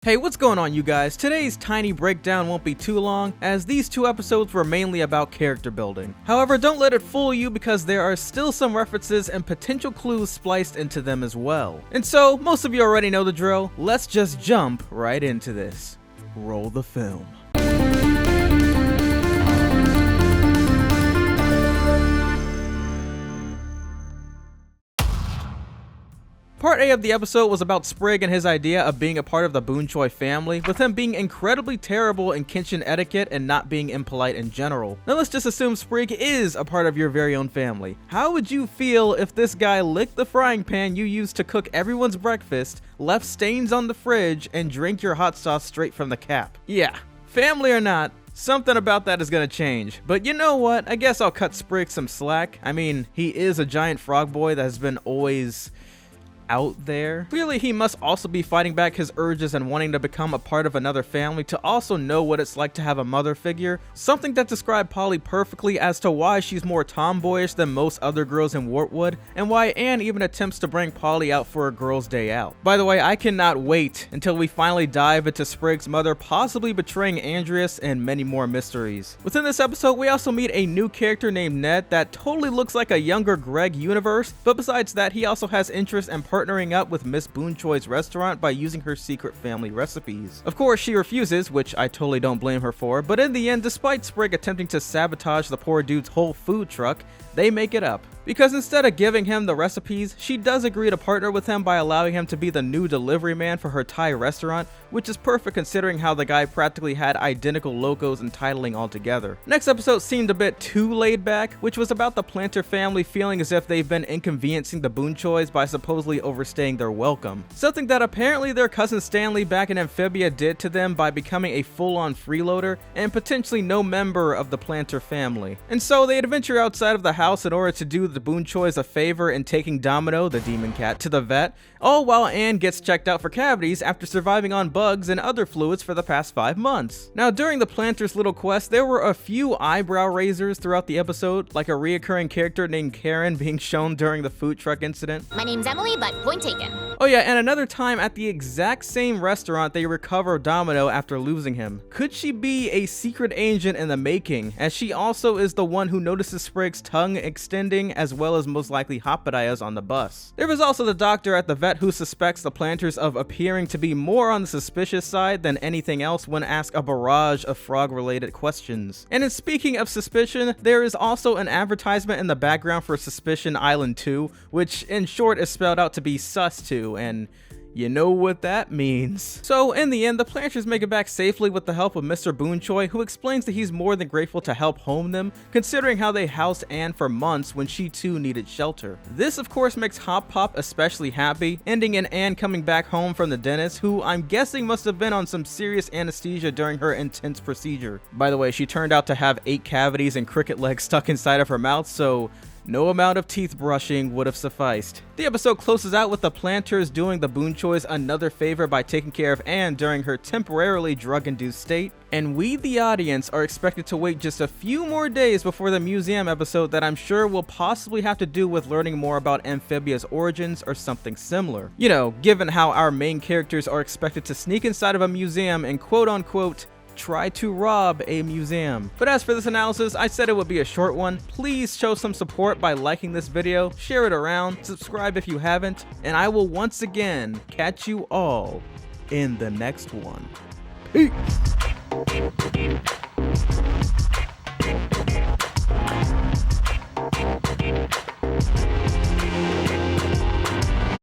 Hey, what's going on, you guys? Today's tiny breakdown won't be too long, as these two episodes were mainly about character building. However, don't let it fool you because there are still some references and potential clues spliced into them as well. And so, most of you already know the drill, let's just jump right into this. Roll the film. Part A of the episode was about Sprig and his idea of being a part of the Boonchuy family, with him being incredibly terrible in kitchen etiquette and not being impolite in general. Now let's just assume Sprig is a part of your very own family. How would you feel if this guy licked the frying pan you used to cook everyone's breakfast, left stains on the fridge, and drank your hot sauce straight from the cap? Yeah, family or not, something about that is gonna change. But you know what? I guess I'll cut Sprig some slack. I mean, he is a giant frog boy that has been always out there. Clearly, he must also be fighting back his urges and wanting to become a part of another family to also know what it's like to have a mother figure, something that described Polly perfectly as to why she's more tomboyish than most other girls in Wartwood, and why Anne even attempts to bring Polly out for a girl's day out. By the way, I cannot wait until we finally dive into Sprig's mother possibly betraying Andreas and many more mysteries. Within this episode, we also meet a new character named Ned that totally looks like a younger Greg Universe, but besides that, he also has interest in partnering up with Miss Boonchuy's restaurant by using her secret family recipes. Of course, she refuses, which I totally don't blame her for, but in the end, despite Sprig attempting to sabotage the poor dude's whole food truck, they make it up. Because instead of giving him the recipes, she does agree to partner with him by allowing him to be the new delivery man for her Thai restaurant, which is perfect considering how the guy practically had identical logos and titling altogether. Next episode seemed a bit too laid back, which was about the Planter family feeling as if they've been inconveniencing the Boonchuys by supposedly overstaying their welcome. Something that apparently their cousin Stanley back in Amphibia did to them by becoming a full-on freeloader and potentially no member of the Planter family. And so they adventure outside of the house in order to do the Boonchuys a favor in taking Domino, the demon cat, to the vet, all while Anne gets checked out for cavities after surviving on bugs and other fluids for the past 5 months. Now, during the Planter's little quest, there were a few eyebrow raisers throughout the episode, like a reoccurring character named Karen being shown during the food truck incident. My name's Emily, but point taken. Oh yeah, and another time at the exact same restaurant they recover Domino after losing him. Could she be a secret agent in the making, as she also is the one who notices Sprig's tongue extending as well as most likely Hoppediah's on the bus. There was also the doctor at the vet who suspects the Planters of appearing to be more on the suspicious side than anything else when asked a barrage of frog-related questions. And in speaking of suspicion, there is also an advertisement in the background for Suspicion Island 2, which in short is spelled out to be Sus 2, and you know what that means. So in the end, the Planters make it back safely with the help of Mr. Boonchuy, who explains that he's more than grateful to help home them, considering how they housed Anne for months when she too needed shelter. This of course makes Hop Pop especially happy, ending in Anne coming back home from the dentist, who I'm guessing must have been on some serious anesthesia during her intense procedure. By the way, she turned out to have 8 cavities and cricket legs stuck inside of her mouth, so no amount of teeth brushing would have sufficed. The episode closes out with the Planters doing the Boonchuys another favor by taking care of Anne during her temporarily drug-induced state, and we, the audience, are expected to wait just a few more days before the museum episode that I'm sure will possibly have to do with learning more about Amphibia's origins or something similar. You know, given how our main characters are expected to sneak inside of a museum and quote-unquote try to rob a museum. But as for this analysis, I said it would be a short one. Please show some support by liking this video, share it around, subscribe if you haven't, and I will once again catch you all in the next one. Peace!